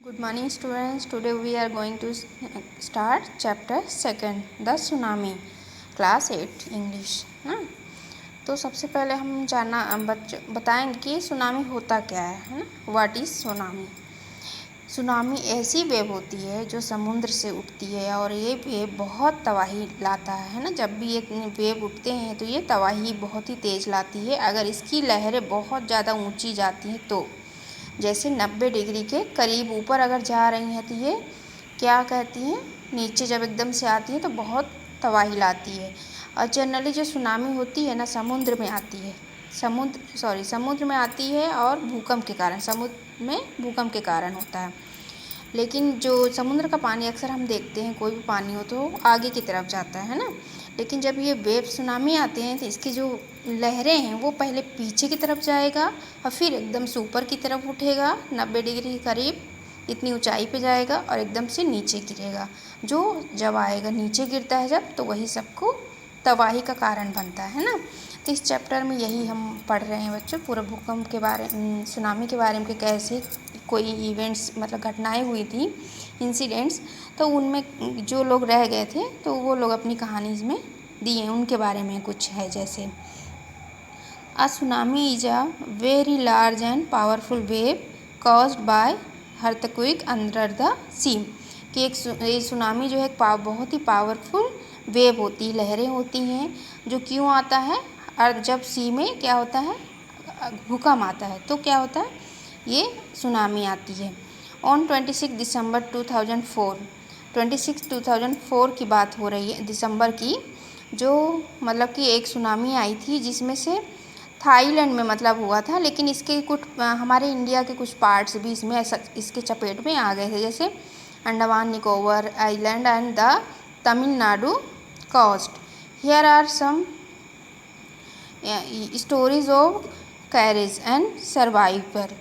Good morning students. Today we are going to start chapter second, the tsunami, class 8 English ना। तो सबसे पहले हम बताएंगे कि सुनामी होता क्या है ना। What is tsunami. सुनामी ऐसी वेव होती है जो समुद्र से उठती है और ये वेव बहुत तबाही लाता है ना। जब भी ये वेव उठते हैं तो ये तबाही बहुत ही तेज़ लाती है अगर इसकी लहरें बहुत ज़्यादा ऊंची जाती हैं तो, जैसे 90 डिग्री के करीब ऊपर अगर जा रही हैं तो ये क्या कहती हैं, नीचे जब एकदम से आती है तो बहुत तबाही लाती है। और जनरली जो सुनामी होती है ना समुद्र में आती है, समुद्र में आती है और भूकंप के कारण, समुद्र में भूकंप के कारण होता है। लेकिन जो समुद्र का पानी अक्सर हम देखते हैं, कोई भी पानी हो तो आगे की तरफ जाता है ना। लेकिन जब ये वेव सुनामी आते हैं तो इसकी जो लहरें हैं वो पहले पीछे की तरफ जाएगा और फिर एकदम से ऊपर की तरफ उठेगा, 90 डिग्री के करीब इतनी ऊंचाई पे जाएगा और एकदम से नीचे गिरेगा। जो जब आएगा नीचे गिरता है जब, तो वही सबको तबाही का कारण बनता है ना। तो इस चैप्टर में यही हम पढ़ रहे हैं बच्चों, पूरा भूकंप के बारे, सुनामी के बारे में, कि कैसे कोई इवेंट्स मतलब घटनाएं हुई थी, इंसिडेंट्स, तो उनमें जो लोग रह गए थे तो वो लोग अपनी कहानी में दिए, उनके बारे में कुछ है। जैसे a tsunami is a very large and powerful wave caused by earthquake under the sea. कि एक सुनामी जो है बहुत ही पावरफुल वेव होती है, लहरें होती हैं, जो क्यों आता है, और जब सी में क्या होता है, भूकंप आता है तो क्या होता है, ये सुनामी आती है। ऑन 26 दिसंबर 2004, 2004 की बात हो रही है, दिसंबर की, जो मतलब कि एक सुनामी आई थी जिसमें से थाईलैंड में मतलब हुआ था, लेकिन इसके कुछ हमारे इंडिया के कुछ पार्ट्स भी इसमें इसके चपेट में आ गए थे, जैसे Andaman Nicobar island and the Tamil Nadu coast. Here are some stories of courage and survivor.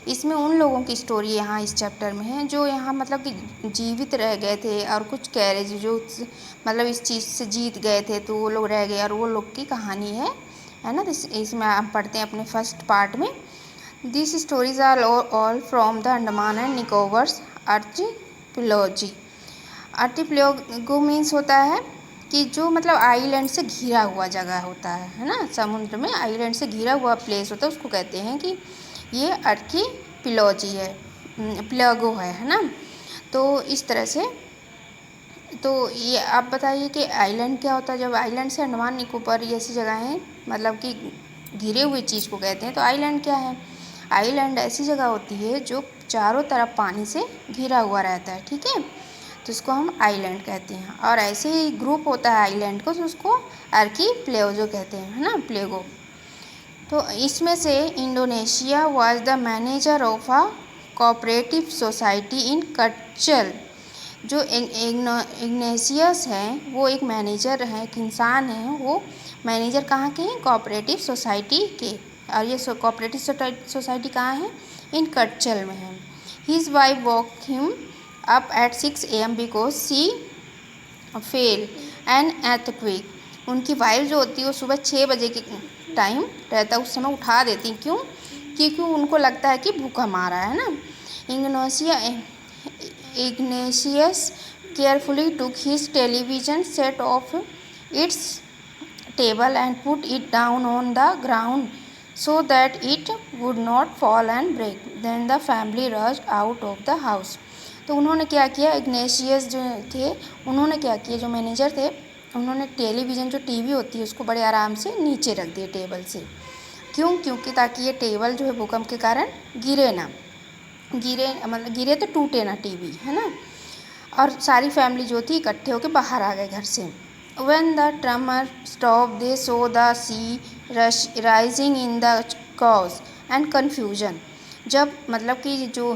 इसमें उन लोगों की स्टोरी यहाँ इस चैप्टर में है जो यहाँ मतलब कि जीवित रह गए थे, और कुछ कैरेज जो मतलब इस चीज़ से जीत गए थे तो वो लोग रह गए, और वो लोग की कहानी है ना। इसमें हम पढ़ते हैं अपने फर्स्ट पार्ट में। This stories are all from the Andaman and Nicobars archipelago. Archipelago means होता है कि जो मतलब आइलैंड से घिरा हुआ जगह होता है ना। समुद्र में आइलैंड से घिरा हुआ प्लेस होता है, उसको कहते हैं कि ये आर्चिपिएलागो है, पिलागो है ना। तो इस तरह से, तो ये आप बताइए कि आइलैंड क्या होता है। जब आइलैंड से अंडमान निकोबार ऐसी जगहें मतलब कि घिरे हुए चीज़ को कहते हैं, तो आइलैंड क्या है, आइलैंड ऐसी जगह होती है जो चारों तरफ पानी से घिरा हुआ रहता है, ठीक है, तो उसको हम आइलैंड कहते हैं। और ऐसे ही ग्रुप होता है आइलैंड को, तो उसको आर्किपिएलागो कहते हैं, है ना, प्लेगो। तो इसमें से Indonesia was the manager of a cooperative society in Katchal. जो इग्नेशियस हैं वो एक मैनेजर हैं, एक इंसान हैं, वो मैनेजर कहाँ के हैं, कोऑपरेटिव सोसाइटी के। और ये कोऑपरेटिव सोसाइटी कहाँ है, इन कच्चल में है। His wife walk him up at 6 AM because she fell an earthquake. उनकी वाइफ जो होती है वो सुबह 6 बजे के टाइम रहता है, उस समय उठा देती। क्यों, क्योंकि उनको लगता है कि भूकंप आ रहा है ना। Ignatius carefully took his television set off its table and put it down on the ground so that it would not fall and break. Then the family rushed out of the house. तो उन्होंने क्या किया, Ignatius जो थे उन्होंने क्या किया, जो मैनेजर थे उन्होंने टेलीविज़न जो टीवी होती है उसको बड़े आराम से नीचे रख दिया टेबल से। क्यों, क्योंकि ताकि ये टेबल जो है भूकंप के कारण गिरे ना, मतलब गिरे तो टूटे ना टीवी, है ना। और सारी फैमिली जो थी इकट्ठे होकर बाहर आ गए घर से। When the tremor stop they so the sea rising in the cause and confusion. जब मतलब कि जो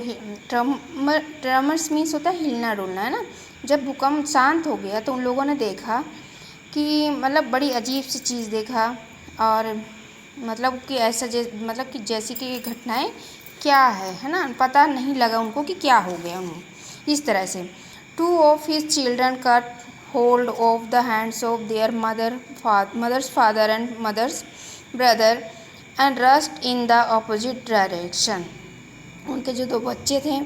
ट्रमर्स मीन्स होता है हिलना डुलना, है ना। जब भूकंप शांत हो गया तो उन लोगों ने देखा कि मतलब बड़ी अजीब सी चीज़ देखा, और मतलब कि ऐसा मतलब कि जैसी कि घटनाएं क्या है ना, पता नहीं लगा उनको कि क्या हो गया उन्हें। इस तरह से two of his children cut hold of the hands of their mothers father and mothers brother and rushed in the opposite direction. उनके जो 2 बच्चे थे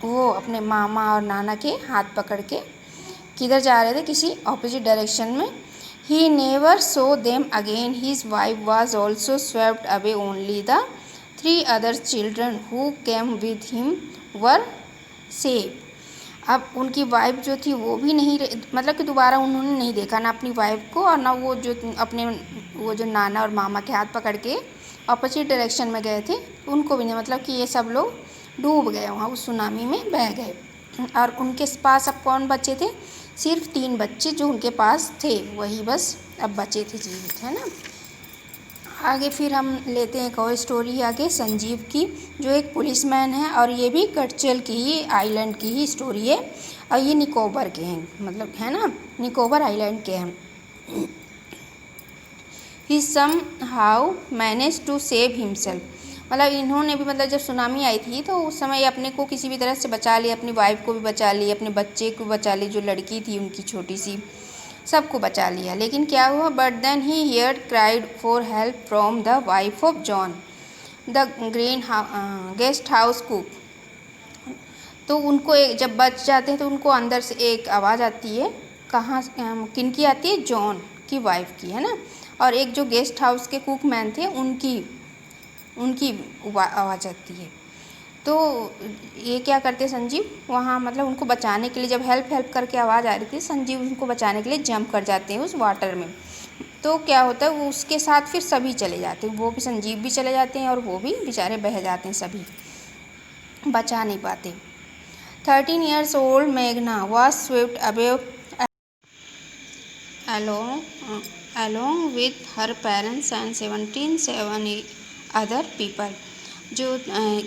वो अपने मामा और नाना के हाथ पकड़ के किधर जा रहे थे, किसी ऑपोजिट डायरेक्शन में। He never so them again, his wife was also swept away, only the 3 other children who came with him were save. अब उनकी वाइफ जो थी वो भी नहीं मतलब कि दोबारा उन्होंने नहीं देखा, ना अपनी वाइफ को और ना वो जो अपने वो जो नाना और मामा के हाथ पकड़ के अपोजिट डायरेक्शन में गए थे उनको भी नहीं, मतलब कि ये सब लोग डूब गए वहाँ उस सुनामी में, बह गए। और उनके पास अब कौन बचे थे, सिर्फ 3 बच्चे जो उनके पास थे वही बस अब बचे थे जीवित, है ना। आगे फिर हम लेते हैं एक और स्टोरी आगे, संजीव की, जो एक पुलिसमैन है और ये भी कटचल की ही आइलैंड की ही स्टोरी है और ये निकोबर के हैं, मतलब है ना, निकोबर आइलैंड के हैं। He somehow manage to save himself, मतलब इन्होंने भी मतलब जब सुनामी आई थी तो उस समय अपने को किसी भी तरह से बचा लिया, अपनी वाइफ को भी बचा ली, अपने बच्चे को बचा ली, जो लड़की थी उनकी छोटी सी, सबको बचा लिया। लेकिन क्या हुआ, but then he heard cried for help from the wife of John the green guest house cook. तो उनको जब बच जाते हैं तो उनको अंदर से एक आवाज़ आती है, कहाँ किन की आती है, जॉन की वाइफ की, है ना, और एक जो गेस्ट हाउस के कुक मैन थे उनकी आवाज़ आती है। तो ये क्या करते संजीव वहाँ, मतलब उनको बचाने के लिए, जब हेल्प करके आवाज़ आ रही थी, संजीव उनको बचाने के लिए जंप कर जाते हैं उस वाटर में। तो क्या होता है, वो उसके साथ फिर सभी चले जाते हैं, वो भी संजीव भी चले जाते हैं और वो भी बेचारे बह जाते हैं, सभी बचा नहीं पाते। 13 years old मेघना was swept away along with her parents and 7 other people। जो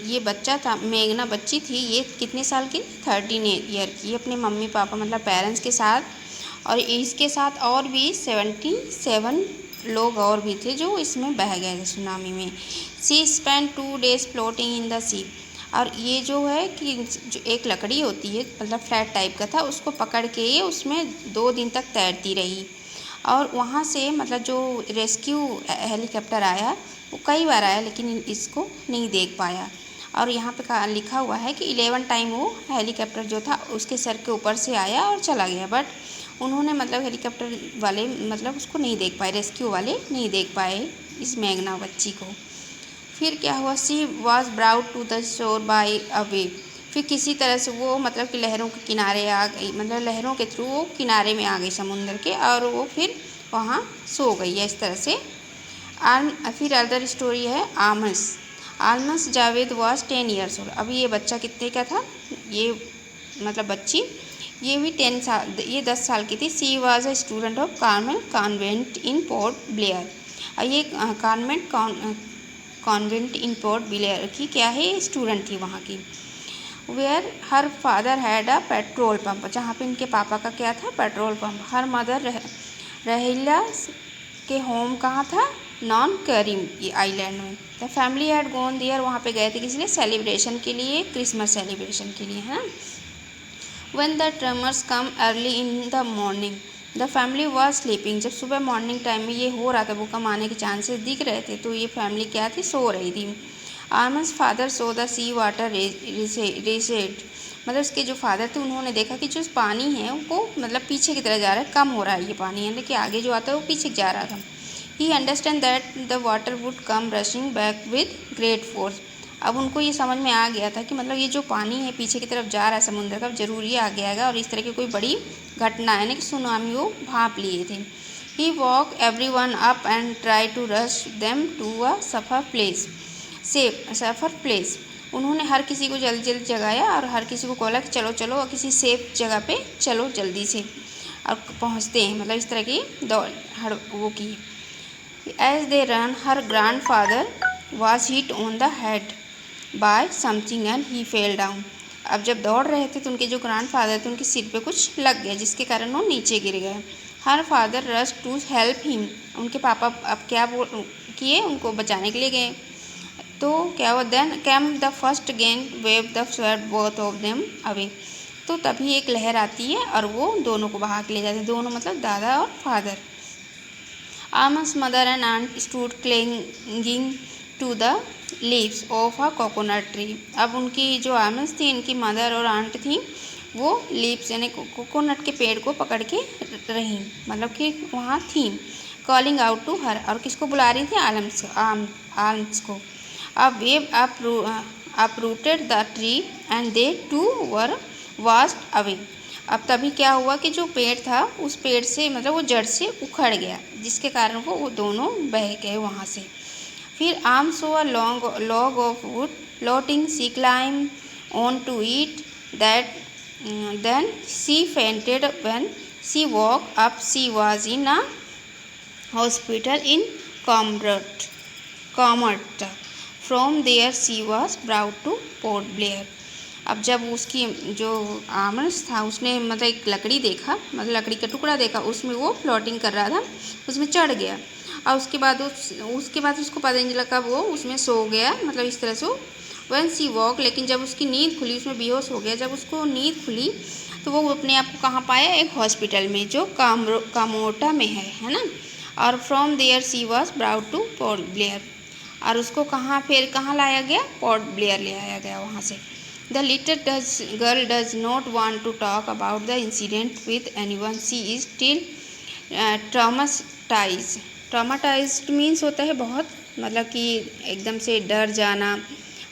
ये बच्चा था, मेघना बच्ची थी, ये कितने साल की, 13 ईयर की, अपने मम्मी पापा मतलब पेरेंट्स के साथ, और इसके साथ और भी 77 लोग और भी थे जो इसमें बह गए थे सुनामी में। She spend 2 days floating in the sea. और ये जो है कि जो एक लकड़ी होती है, मतलब फ्लैट टाइप का था, उसको पकड़ के ये उसमें 2 दिन तक तैरती रही। और वहाँ से मतलब जो रेस्क्यू हेलीकॉप्टर आया वो कई बार आया लेकिन इसको नहीं देख पाया। और यहाँ पे लिखा हुआ है कि 11 टाइम वो हेलीकॉप्टर जो था उसके सर के ऊपर से आया और चला गया, बट उन्होंने मतलब हेलीकॉप्टर वाले मतलब उसको नहीं देख पाए, रेस्क्यू वाले नहीं देख पाए इस मेघना बच्ची को। फिर क्या हुआ, she was brought to the shore by a wave. फिर किसी तरह से वो मतलब कि लहरों के किनारे आ गई, मतलब लहरों के थ्रू वो किनारे में आ गई समुद्र के, और वो फिर वहाँ सो गई है इस तरह से। फिर अदर स्टोरी है आलमस जावेद वॉज 10 years old। अभी ये बच्चा कितने का था, ये मतलब बच्ची, ये भी 10 साल, ये 10 साल की थी। She was a student of Carmel convent in Port Blair. और ये कॉन्वेंट इन पोर्ट ब्लेयर की क्या है, स्टूडेंट थी वहाँ की। Where her father had a petrol pump, जहाँ पे इनके पापा का क्या था, petrol pump. Her mother Rahila के होम कहाँ था, नॉन करीम आइलैंड में। The family had gone there, वहाँ पे गए थे किस लिए, सेलिब्रेशन के लिए, क्रिसमस सेलिब्रेशन के लिए, है ना। When the tremors come early in the morning the family was sleeping. जब सुबह मॉर्निंग टाइम में ये हो रहा था, भूकंप आने के चांसेस दिख रहे थे, तो ये फैमिली क्या थी, सो रही थी। आर्मस father saw the sea water recede, मतलब इसके जो फादर थे उन्होंने देखा कि जो पानी है वो मतलब पीछे की तरह जा रहा है, कम हो रहा है ये पानी, यानी कि आगे जो आता है वो पीछे जा रहा था। ही understand that the water would come rushing back with great force. अब उनको ये समझ में आ गया था कि मतलब ये जो पानी है पीछे की तरफ जा रहा है समुद्र का, जरूर ये आगे आएगा और इस तरह की कोई बड़ी घटना है ना कि सुनामी वो भाप लिए थे। He walk everyone up and try to rush them to a safer place. उन्होंने हर किसी को जल्दी जल्दी जगाया और हर किसी को बोला कि चलो चलो और किसी सेफ जगह पे चलो जल्दी से और पहुँचते हैं, मतलब इस तरह की दौड़ वो की। As they ran her grandfather was hit on the head by something and he fell down. अब जब दौड़ रहे थे तो उनके जो ग्रैंड फादर थे उनके सिर पे कुछ लग गया जिसके कारण वो नीचे गिर गए। Her father rush to help him, उनके पापा अब क्या किए, उनको बचाने के लिए गए। तो क्या हुआ, देन कैम द फर्स्ट गेन wave the swept both of them away. तो तभी एक लहर आती है और वो दोनों को बहा के ले जाते हैं, दोनों मतलब दादा और फादर। आमस mother and aunt stood clinging to the leaves of a coconut tree. अब उनकी जो आमस थी, इनकी मदर और आंट थी, वो लीव्स यानी कोकोनट के पेड़ को पकड़ के रही, मतलब कि वहाँ थी। कॉलिंग आउट टू हर, और किसको बुला रही थी? आर्म्स को। अब wave uprooted the tree and they two were washed away. अब तभी क्या हुआ कि जो पेड़ था उस पेड़ से मतलब वो जड़ से उखड़ गया, जिसके कारण वो दोनों बह गए वहाँ से। फिर arm so a log of would floating, she climbed on to it. Then she fainted when she woke up. She was in a hospital in Comert. From there she was brought to Port Blair. अब जब उसकी जो आमस था उसने मतलब एक लकड़ी देखा, मतलब लकड़ी का टुकड़ा देखा, उसमें वो फ्लोटिंग कर रहा था, उसमें चढ़ गया। और उसके बाद उसको पता नहीं लगा, वो उसमें सो गया, मतलब इस तरह से वन सी वॉक। लेकिन जब उसकी नींद खुली, उसमें बेहोश हो गया। जब उसको नींद खुली तो वो अपने आप को कहाँ पाया? एक हॉस्पिटल में, जो कामोटा में है ना। और from there she was brought to Port Blair, और उसको फिर कहाँ लाया गया? पोर्ट ब्लेयर ले आया गया वहाँ से। The little girl does not want to talk about the incident with anyone. She is still traumatised means होता है बहुत, मतलब कि एकदम से डर जाना,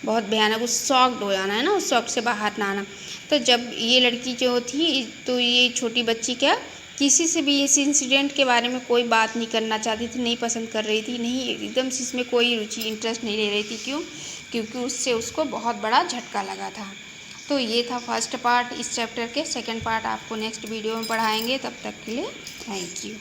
बहुत भयानक, उस शॉक्ड हो जाना है ना, उस शॉक से बाहर ना आना। तो जब ये लड़की जो थी, तो ये छोटी बच्ची क्या किसी से भी इस इंसिडेंट के बारे में कोई बात नहीं करना चाहती थी, नहीं पसंद कर रही थी, नहीं एकदम से इसमें कोई रुचि इंटरेस्ट नहीं ले रही थी। क्यों? क्योंकि उससे उसको बहुत बड़ा झटका लगा था। तो ये था फर्स्ट पार्ट इस चैप्टर के। सेकंड पार्ट आपको नेक्स्ट वीडियो में पढ़ाएंगे। तब तक के लिए थैंक यू।